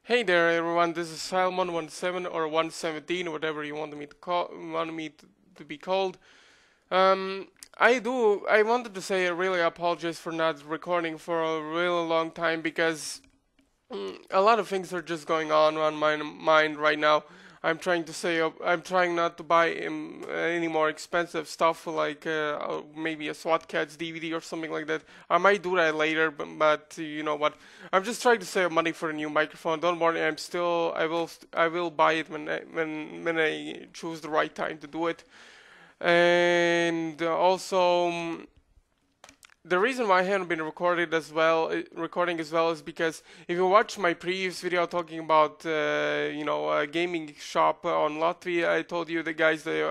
Hey there, everyone. This is Salmon17 or 117, whatever you want me to to be called. Um, I wanted to say I really apologize for not recording for a really long time because a lot of things are just going on my mind right now. I'm trying not to buy any more expensive stuff like maybe a SWAT Cats DVD or something like that. I might do that later, but you know what? I'm just trying to save money for a new microphone. Don't worry, I will buy it when I choose the right time to do it. And also, the reason why I haven't been recording as well is because if you watch my previous video talking about a gaming shop on Latvia, I told you the guys that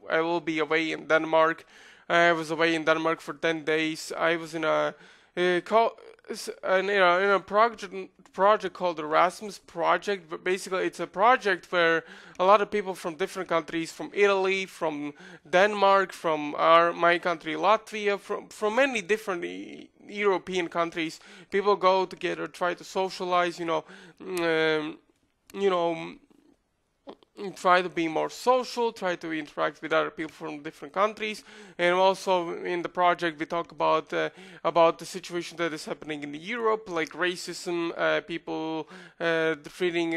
I will be away in Denmark. I was away in Denmark for 10 days. I was in a in a project called Erasmus Project. But basically, it's a project where a lot of people from different countries, from Italy, from Denmark, from my country Latvia, from many different European countries, people go together, try to socialize. You know, try to be more social, try to interact with other people from different countries, and also in the project we talk about the situation that is happening in Europe, like racism, people treating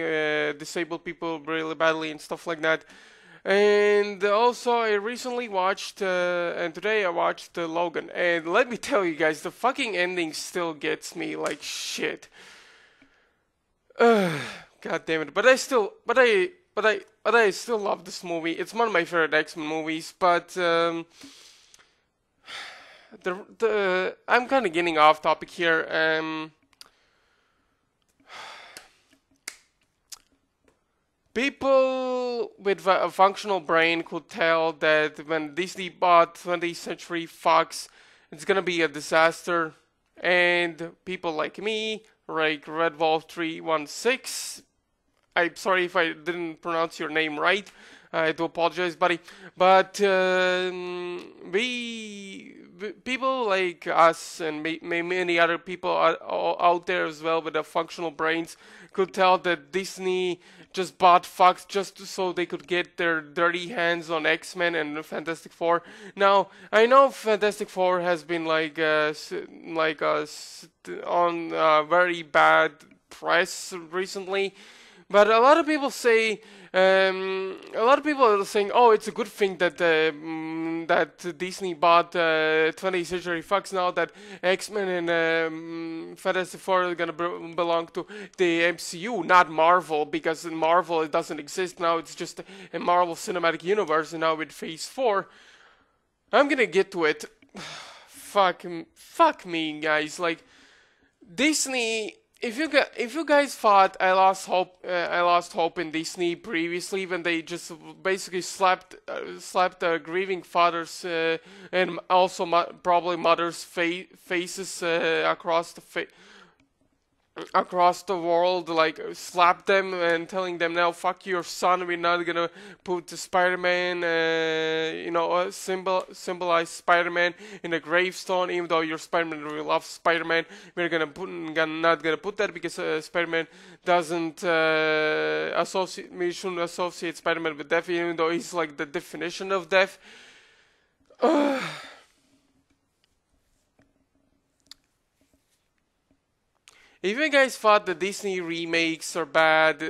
disabled people really badly and stuff like that. And also, I recently watched, and today I watched Logan, and let me tell you guys, the fucking ending still gets me like shit. God damn it! But I still love this movie. It's one of my favorite X-Men movies. But I'm kind of getting off topic here. People with a functional brain could tell that when Disney bought 20th Century Fox, it's gonna be a disaster. And people like me, like Red Wolf 316. I'm sorry if I didn't pronounce your name right. I do apologize, buddy. But people like us and many other people out there as well with the functional brains could tell that Disney just bought Fox just so they could get their dirty hands on X-Men and Fantastic Four. Now, I know Fantastic Four has been on very bad press recently. But a lot of people say, a lot of people are saying, "Oh, it's a good thing that that Disney bought 20th Century Fox now that X-Men and Fantastic Four are gonna belong to the MCU, not Marvel, because in Marvel it doesn't exist now. It's just a Marvel Cinematic Universe, and now with Phase 4, I'm gonna get to it. Fuck me, guys. Like Disney." If you guys thought I lost hope in Disney previously when they just basically slapped grieving fathers and also probably mothers' faces across the world, like slap them and telling them now fuck your son, we're not gonna put the Spider-Man symbolize Spider-Man in a gravestone, even though your Spider-Man really loves Spider-Man, not gonna put that because Spider-Man doesn't we shouldn't associate Spider-Man with death, even though he's like the definition of death. If you guys thought the Disney remakes are bad,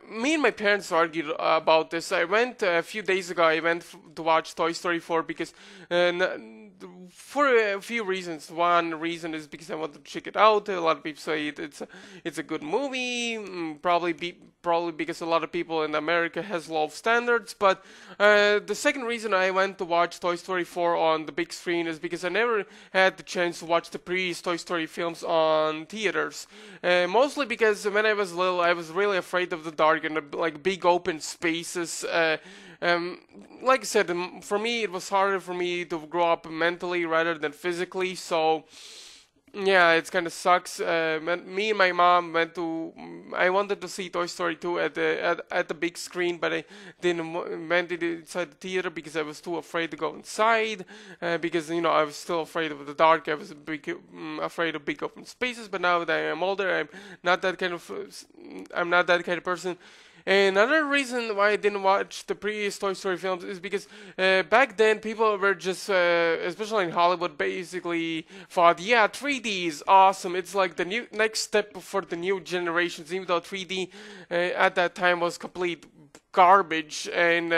me and my parents argued about this. I went a few days ago. I went to watch Toy Story 4 because for a few reasons. One reason is because I wanted to check it out. A lot of people say it's a good movie. Probably because a lot of people in America has low standards. But the second reason I went to watch Toy Story 4 on the big screen is because I never had the chance to watch the previous Toy Story films on theaters. Mostly because when I was little, I was really afraid of the dark and like big open spaces. Like I said, for me, it was harder for me to grow up mentally rather than physically. So Yeah, it kind of sucks. Me and my mom went to. I wanted to see Toy Story 2 at the big screen, but I didn't went it inside the theater because I was too afraid to go inside. Because I was still afraid of the dark. I was afraid of big open spaces. But now that I am older, not that kind of. I'm not that kind of person. And another reason why I didn't watch the previous Toy Story films is because back then people were just, especially in Hollywood, basically thought, yeah, 3D is awesome. It's like the new next step for the new generations, even though 3D at that time was complete garbage. And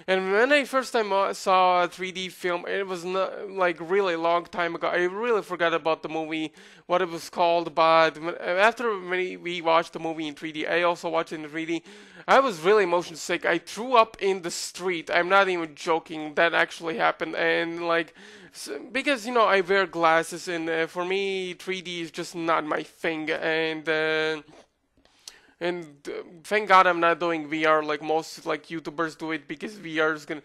and when I first time saw a 3D film, it was not like really long time ago. I really forgot about the movie, what it was called. But after we watched the movie in 3D, I also watched it in 3D. I was really motion sick. I threw up in the street. I'm not even joking. That actually happened. And like, because I wear glasses, and for me 3D is just not my thing. And thank God I'm not doing VR like most like YouTubers do it, because VR is gonna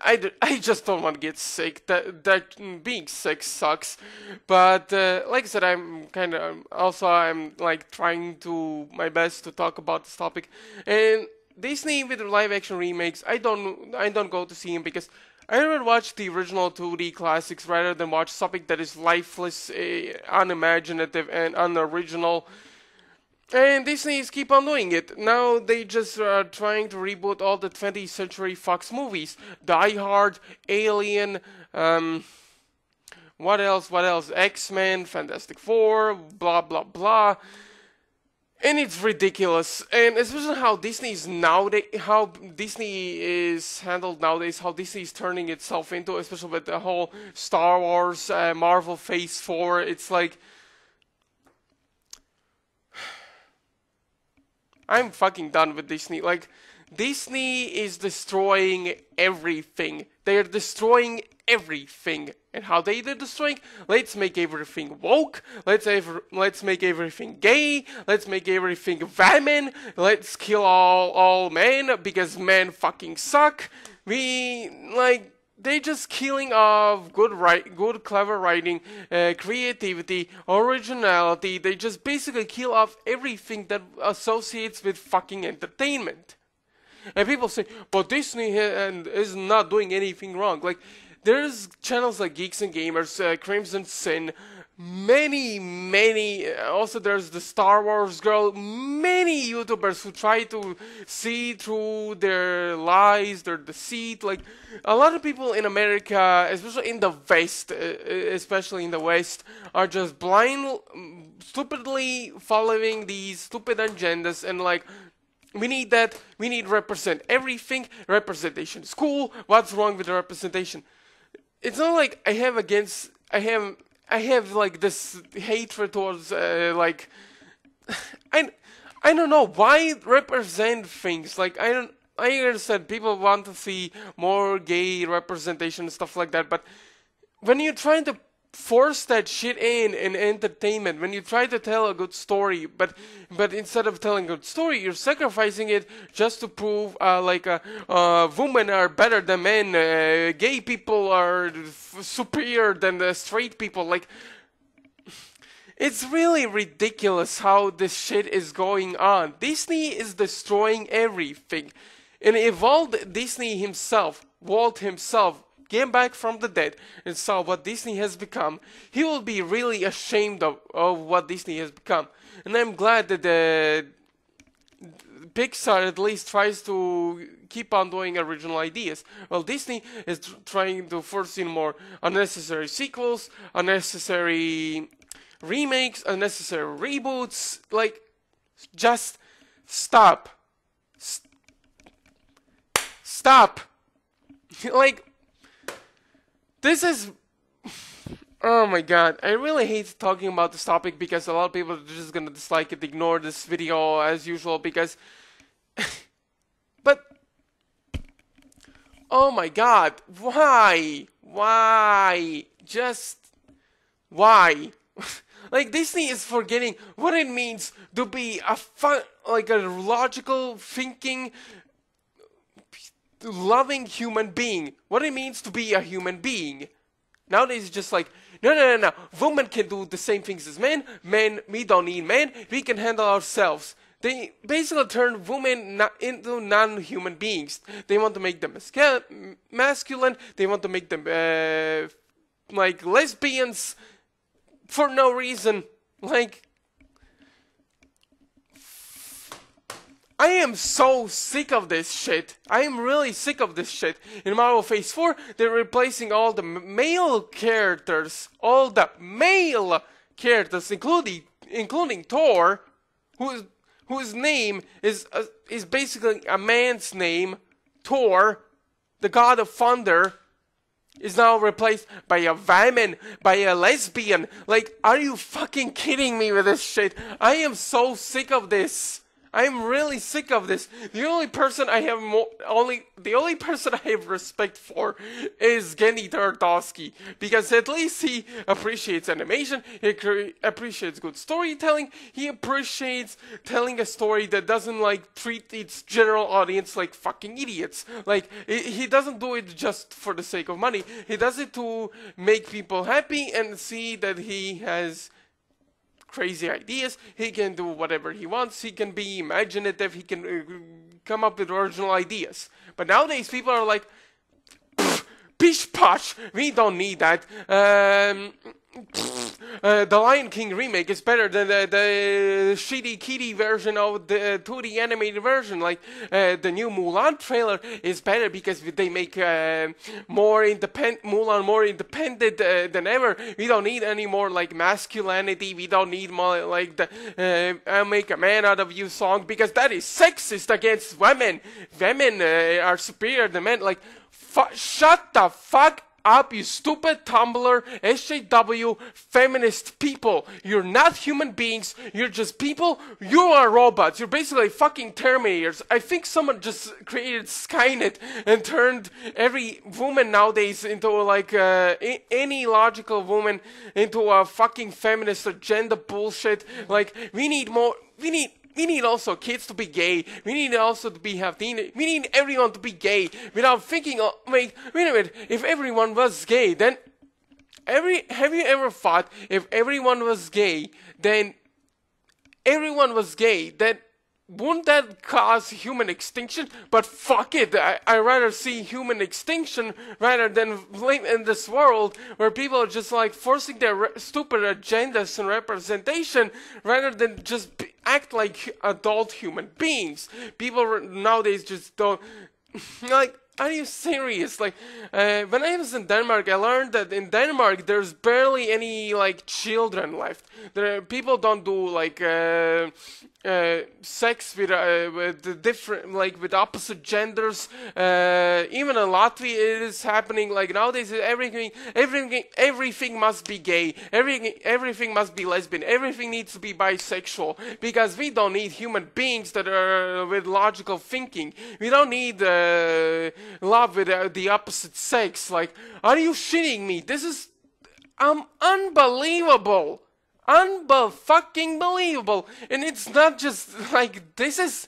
I just don't want to get sick. That being sick sucks. But like I said, I'm like trying to my best to talk about this topic. And Disney with the live action remakes, I don't go to see them because I rather watch the original 2D classics rather than watch something that is lifeless, unimaginative, and unoriginal. And Disney's keep on doing it. Now they just are trying to reboot all the 20th Century Fox movies. Die Hard, Alien, what else? X-Men, Fantastic Four, blah blah blah. And it's ridiculous. And especially how Disney is handled nowadays, how Disney is turning itself into, especially with the whole Star Wars, Marvel Phase 4. It's like, I'm fucking done with Disney. Like, Disney is destroying everything. They're destroying everything. And how they're destroying? Let's make everything woke. Let's make everything gay. Let's make everything women. Let's kill all men because men fucking suck. They just killing off good clever writing, creativity, originality. They just basically kill off everything that associates with fucking entertainment. And people say, but Disney is not doing anything wrong. Like, there's channels like Geeks and Gamers, Crimson Sin, many, also there's the Star Wars Girl, many YouTubers who try to see through their lies, their deceit. Like, a lot of people in America, especially in the West, are just stupidly following these stupid agendas, and like, we need that, we need represent everything, representation is cool, what's wrong with the representation? It's not like I have like this hatred towards I don't know why represent things. Like, I understand people want to see more gay representation and stuff like that, but when you're trying to force that shit in entertainment, when you try to tell a good story, but instead of telling a good story, you're sacrificing it just to prove women are better than men, gay people are superior than the straight people. Like, it's really ridiculous how this shit is going on. Disney is destroying everything. And if Walt Disney himself, came back from the dead and saw what Disney has become, he will be really ashamed of what Disney has become. And I'm glad that Pixar at least tries to keep on doing original ideas. Well, Disney is trying to force in more unnecessary sequels, unnecessary remakes, unnecessary reboots. Like, just stop. Stop. Like, this is... Oh my god, I really hate talking about this topic because a lot of people are just gonna dislike it, ignore this video as usual because... But... Oh my god, why? Why? Just... Why? Like, Disney is forgetting what it means to be a logical, thinking, loving human being. What it means to be a human being. Nowadays, it's just like, No. Women can do the same things as men. Men, we don't need men. We can handle ourselves. They basically turn women into non-human beings. They want to make them masculine. They want to make them like lesbians for no reason. Like, I am so sick of this shit. I am really sick of this shit. In Marvel Phase 4, they're replacing all the male characters. All the male characters, including Thor, whose name is basically a man's name. Thor, the god of thunder, is now replaced by a woman, by a lesbian. Like, are you fucking kidding me with this shit? I am so sick of this. I am really sick of this. The only person I have respect for is Genny Tartakovsky, because at least he appreciates animation, he appreciates good storytelling, he appreciates telling a story that doesn't like treat its general audience like fucking idiots. Like, he doesn't do it just for the sake of money. He does it to make people happy and see that he has crazy ideas. He can do whatever he wants. He can be imaginative. He can come up with original ideas. But nowadays people are like, pish posh, we don't need that. The Lion King remake is better than the shitty kitty version of the 2D animated version. Like, the new Mulan trailer is better because they make Mulan more independent than ever. We don't need any more like masculinity. We don't need more like the I'll make a man out of you song, because that is sexist against women. Women are superior to men. Like, shut the fuck up, you stupid Tumblr, SJW, feminist people. You're not human beings. You're just people. You are robots. You're basically fucking Terminators. I think someone just created Skynet and turned every woman nowadays into like any logical woman into a fucking feminist agenda bullshit. Like, we need more. We need also kids to be gay. We need also to have we need everyone to be gay without thinking, oh, wait a minute, if everyone was gay, then have you ever thought if everyone was gay, then wouldn't that cause human extinction? But fuck it, I rather see human extinction rather than live in this world where people are just like forcing their stupid agendas and representation rather than just act like adult human beings. People nowadays just don't like. Are you serious? Like, when I was in Denmark, I learned that in Denmark there's barely any like children left. People don't do like sex with the different, like with opposite genders. Even in Latvia it is happening. Like, nowadays everything must be gay. Everything must be lesbian. Everything needs to be bisexual, because we don't need human beings that are with logical thinking. We don't need love with the opposite sex. Like, are you shitting me? This is unbelievable. Fucking believable. And it's not just like, this is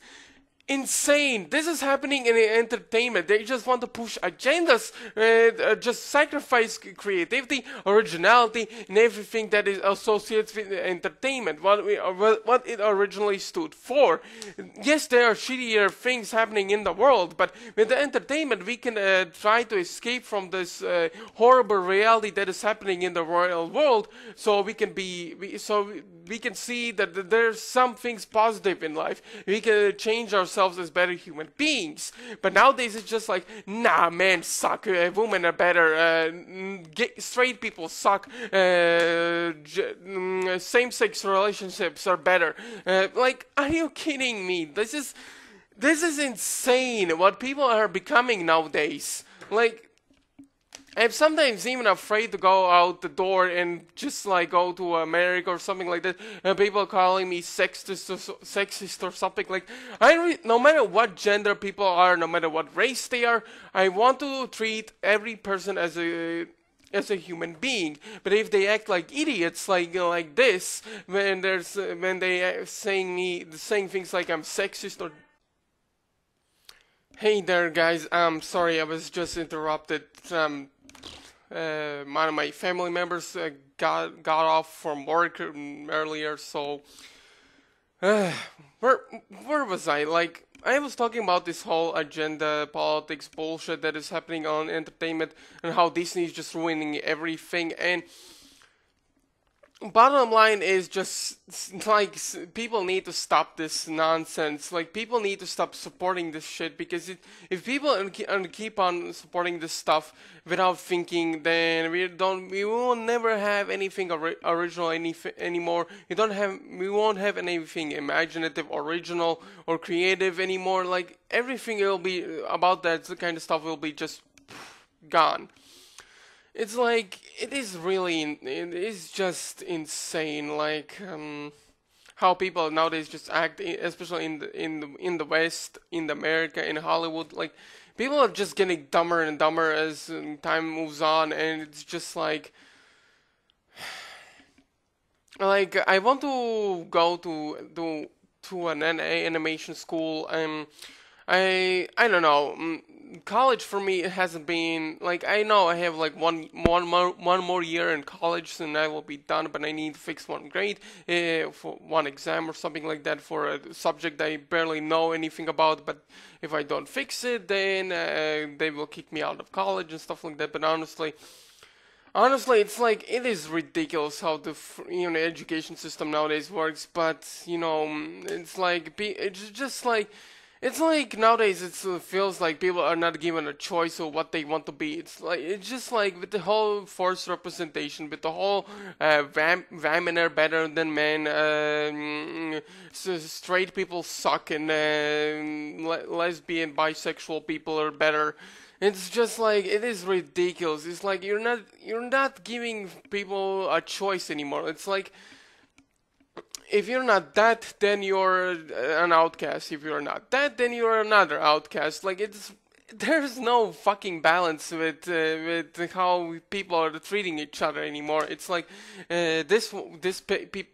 insane. This is happening in entertainment. They just want to push agendas, just sacrifice creativity, originality, and everything that is associated with entertainment, what it originally stood for. Yes, there are shittier things happening in the world, but with the entertainment we can try to escape from this horrible reality that is happening in the real world, so we can see that there's some things positive in life. We can change ourselves as better human beings. But nowadays it's just like, nah, men suck, women are better, straight people suck, same-sex relationships are better. Like, are you kidding me? This is insane what people are becoming nowadays. Like, I'm sometimes even afraid to go out the door and just like go to America or something like that, and people calling me sexist or something. Like, no matter what gender people are, no matter what race they are, I want to treat every person as a human being. But if they act like idiots, like this, when they saying things like I'm sexist or. Hey there, guys. Sorry, I was just interrupted. One of my family members got off from work earlier, so uh, where where was I? Like, I was talking about this whole agenda politics bullshit that is happening on entertainment and how Disney is just ruining everything. And bottom line is just like people need to stop this nonsense. Like, people need to stop supporting this shit, because if people keep on supporting this stuff without thinking, then we will never have anything original anymore. We won't have anything imaginative, original, or creative anymore. Like, everything will be about that kind of stuff will be just gone. It's like, it is just insane, like, how people nowadays just act, especially in the West, in America, in Hollywood. Like, people are just getting dumber and dumber as time moves on, and it's just like I want to go to an animation school. I don't know. College for me, it hasn't been like, I know I have like one more year in college and I will be done, but I need to fix one grade for one exam or something like that for a subject I barely know anything about. But if I don't fix it, then they will kick me out of college and stuff like that. But honestly, it's like, it is ridiculous how the education system nowadays works. But it's like it's like nowadays it feels like people are not given a choice of what they want to be. It's just like with the whole forced representation, with the whole women are better than men, straight people suck, and lesbian, bisexual people are better. It's just like, it is ridiculous. It's like you're not giving people a choice anymore. It's like, if you're not that, then you're an outcast. If you're not that, then you're another outcast. Like, there's no fucking balance with how people are treating each other anymore. It's like, this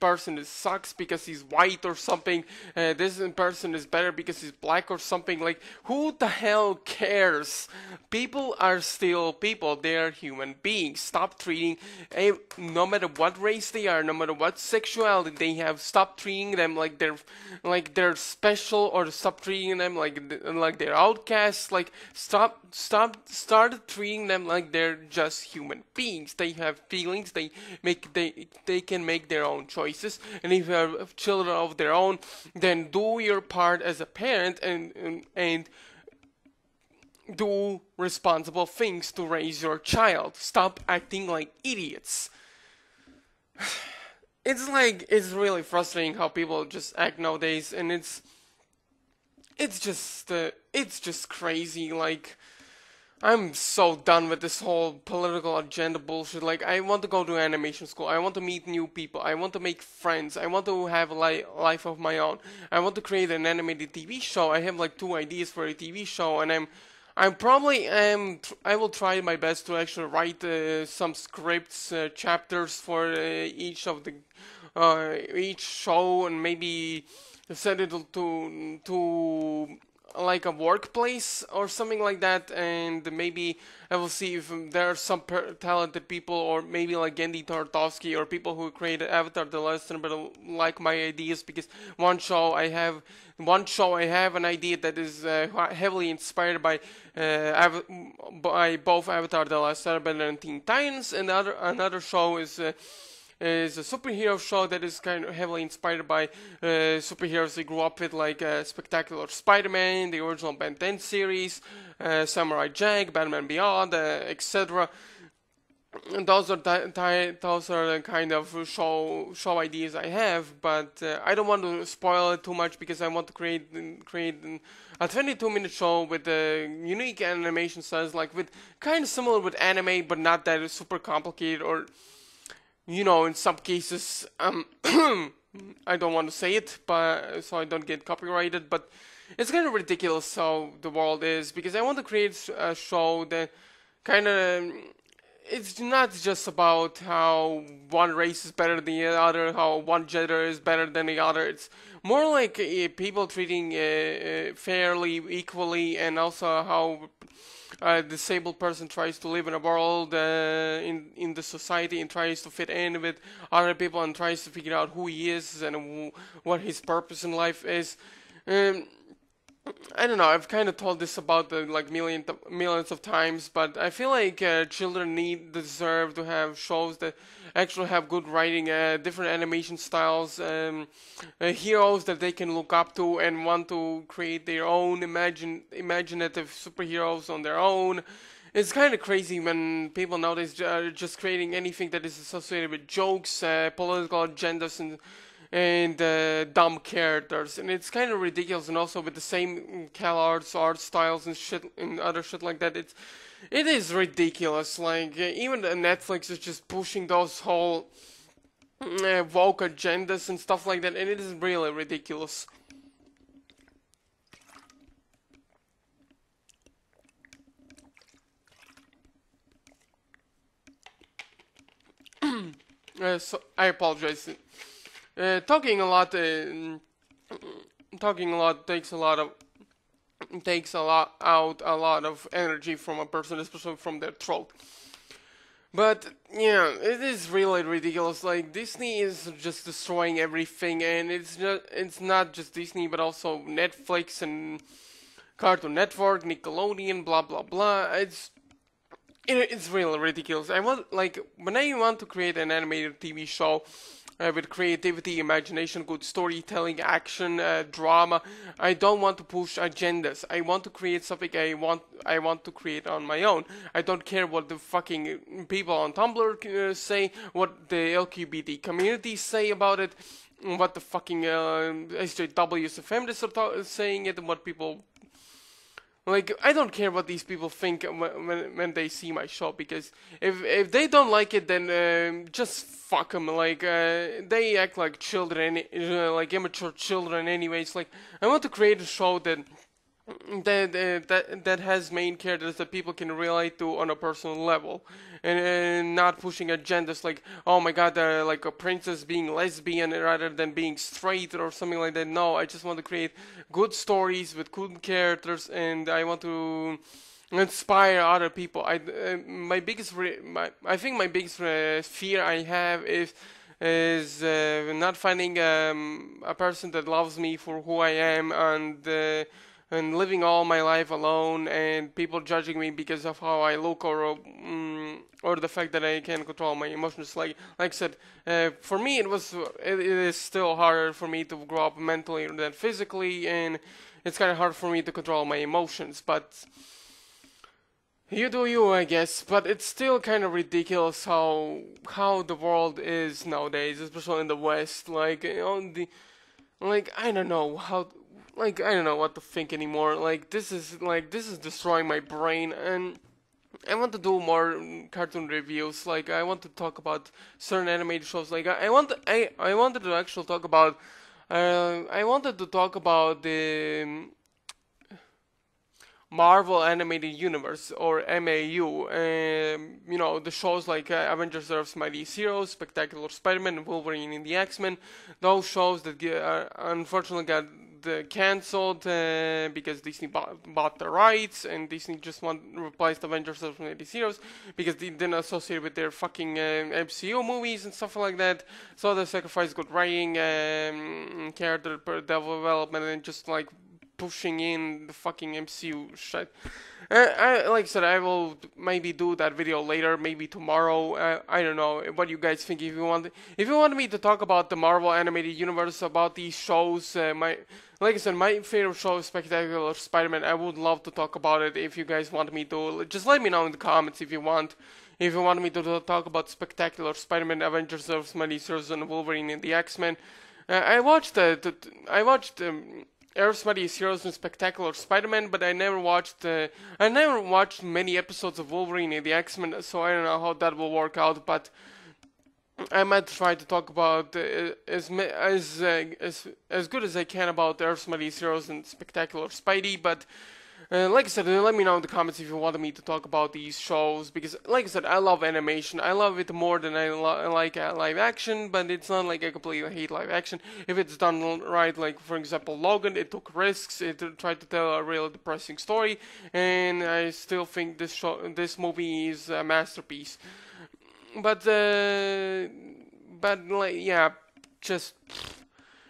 person sucks because he's white or something. This person is better because he's black or something. Like, who the hell cares? People are still people. They are human beings. Stop treating, no matter what race they are, no matter what sexuality they have, stop treating them like they're special, or stop treating them like they're outcasts. Like, start treating them like they're just human beings. They have feelings. They can make their own choices. And if you have children of their own, then do your part as a parent and do responsible things to raise your child. Stop acting like idiots. It's really frustrating how people just act nowadays, and it's just crazy. Like, I'm so done with this whole political agenda bullshit. Like, I want to go to animation school. I want to meet new people. I want to make friends. I want to have a life of my own. I want to create an animated TV show. I have like 2 ideas for a TV show, and I will try my best to actually write some scripts, chapters for each show, and maybe send it to like a workplace or something like that. And maybe I will see if there are some talented people, or maybe like Gendy Tartovsky, or people who created Avatar: The Last Airbender like my ideas, because one show I have an idea that is heavily inspired by both Avatar: The Last Airbender and Teen Titans, and another show is a superhero show that is kind of heavily inspired by superheroes I grew up with, like Spectacular Spider-Man, the original Ben 10 series, Samurai Jack, Batman Beyond, etc. And those are the kind of show ideas I have, but I don't want to spoil it too much, because I want to create a 22-minute show with unique animation styles, like with kind of similar with anime, but not that super complicated, or in some cases, I don't want to say it, but so I don't get copyrighted, but it's kind of ridiculous how the world is, because I want to create a show that kind of, it's not just about how one race is better than the other, how one gender is better than the other. It's more like people treating fairly, equally, and also how a disabled person tries to live in a world, in the society, and tries to fit in with other people and tries to figure out who he is and what his purpose in life is. Um, I don't know. I've kind of told this about like millions of times, but I feel like children deserve to have shows that actually have good writing, different animation styles, heroes that they can look up to and want to create their own imaginative superheroes on their own. It's kind of crazy when people nowadays are just creating anything that is associated with jokes, political agendas, and dumb characters, and it's kind of ridiculous. And also with the same CalArts art styles and shit and other shit like that, it is ridiculous. Like even Netflix is just pushing those whole woke agendas and stuff like that, and it is really ridiculous. So I apologize. Talking a lot, talking a lot takes a lot out a lot of energy from a person, especially from their throat. But yeah, it is really ridiculous. Like Disney is just destroying everything, and it's not just Disney, but also Netflix and Cartoon Network, Nickelodeon, blah blah blah. It's really ridiculous. I want like when I want to create an animated TV show with creativity, imagination, good storytelling, action, drama. I don't want to push agendas. I want to create something I want to create on my own. I don't care what the fucking people on Tumblr say, what the LGBT community say about it, what the fucking SJWs and feminists are saying it, and what people. Like, I don't care what these people think when they see my show, because if they don't like it, then just fuck them. Like, they act like children, like immature children anyways. Like, I want to create a show that has main characters that people can relate to on a personal level, and not pushing agendas like, oh my god, they're like a princess being lesbian rather than being straight or something like that. No, I just want to create good stories with good characters, and I want to inspire other people. I think my biggest fear I have is not finding a person that loves me for who I am, and living all my life alone, and people judging me because of how I look, or the fact that I can't control my emotions. Like I said, for me it is still harder for me to grow up mentally than physically, and it's kind of hard for me to control my emotions. But you do you, I guess. But it's still kind of ridiculous how the world is nowadays, especially in the West. Like I don't know how. Like, I don't know what to think anymore. Like, this is destroying my brain, and I want to do more cartoon reviews. Like, I want to talk about certain animated shows. Like, I wanted to actually talk about, I wanted to talk about the Marvel Animated Universe, or MAU. You know, the shows like Avengers: Earth's Mightiest Heroes, Spectacular Spider-Man, and Wolverine and the X-Men. Those shows that unfortunately got cancelled because Disney bought the rights, and Disney just replaced Avengers: Earth's Mightiest Heroes because they didn't associate with their fucking MCU movies and stuff like that. So they sacrificed good writing, character development, and just like pushing in the fucking MCU shit. Like I said, I will maybe do that video later, maybe tomorrow. I don't know what you guys think. If you want me to talk about the Marvel Animated Universe, about these shows, like I said, my favorite show is Spectacular Spider-Man. I would love to talk about it. If you guys want me to, just let me know in the comments if you want. If you want me to talk about Spectacular Spider-Man, Avengers: Earth's Mightiest Heroes, and Wolverine and the X-Men. I watched Earth's Mightiest Heroes and Spectacular Spider-Man, but I never watched many episodes of Wolverine and the X-Men, so I don't know how that will work out. But I might try to talk about as good as I can about Earth's Mightiest Heroes and Spectacular Spidey. But Like I said, let me know in the comments if you want me to talk about these shows, because like I said, I love animation. I love it more than I like live action, but it's not like I completely hate live action. If it's done right, like for example Logan, it took risks, it tried to tell a real depressing story, and I still think this movie is a masterpiece. But like yeah, just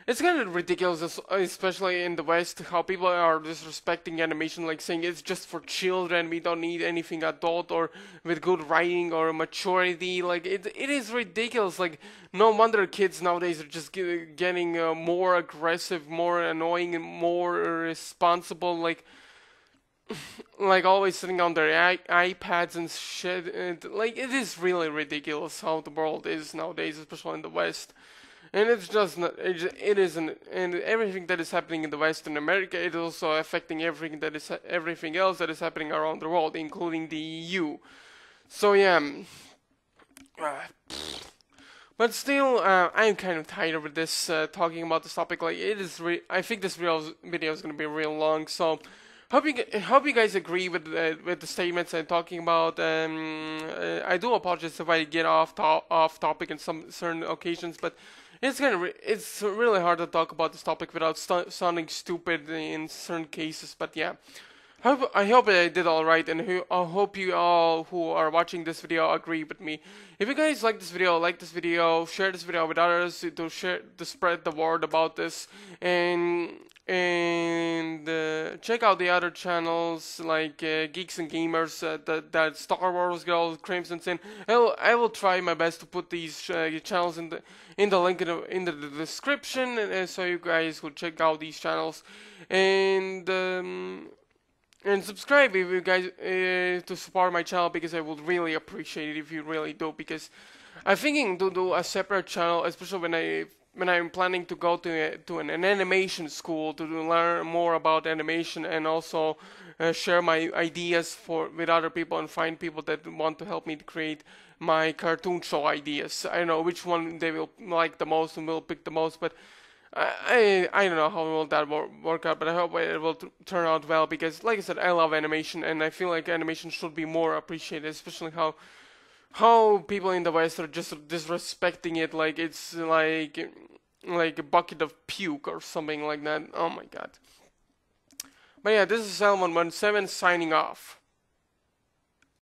it's kind of ridiculous, especially in the West, how people are disrespecting animation, like saying it's just for children, we don't need anything adult or with good writing or maturity. Like, it is ridiculous. Like, no wonder kids nowadays are just getting more aggressive, more annoying, and more irresponsible. Like always sitting on their iPads and shit. And, like, it is really ridiculous how the world is nowadays, especially in the West. And it's just not, it isn't, and everything that is happening in the Western America, it is also affecting everything else that is happening around the world, including the EU. So yeah, but still, I'm kind of tired with this talking about this topic. Like it is, I think this video is gonna be real long. So hope you guys agree with the statements I'm talking about. I do apologize if I get off topic in some certain occasions, but it's really hard to talk about this topic without sounding stupid in certain cases. But yeah, I hope I did all right, and I hope you all who are watching this video agree with me. If you guys like this video, share this video with others to spread the word about this, and check out the other channels like Geeks and Gamers, that Star Wars Girl, Crimson Sin. I will try my best to put these channels in the link in the description, so you guys will check out these channels, and subscribe if you guys to support my channel, because I would really appreciate it if you really do, because I'm thinking to do a separate channel, especially when I'm planning to go to an animation school to learn more about animation, and also share my ideas with other people and find people that want to help me to create my cartoon show ideas. I don't know which one they will like the most and will pick the most, but I don't know how will that work out, but I hope it will turn out well, because like I said, I love animation, and I feel like animation should be more appreciated, especially how people in the West are just disrespecting it like it's like a bucket of puke or something like that. Oh my god. But yeah, this is Salmon17 signing off.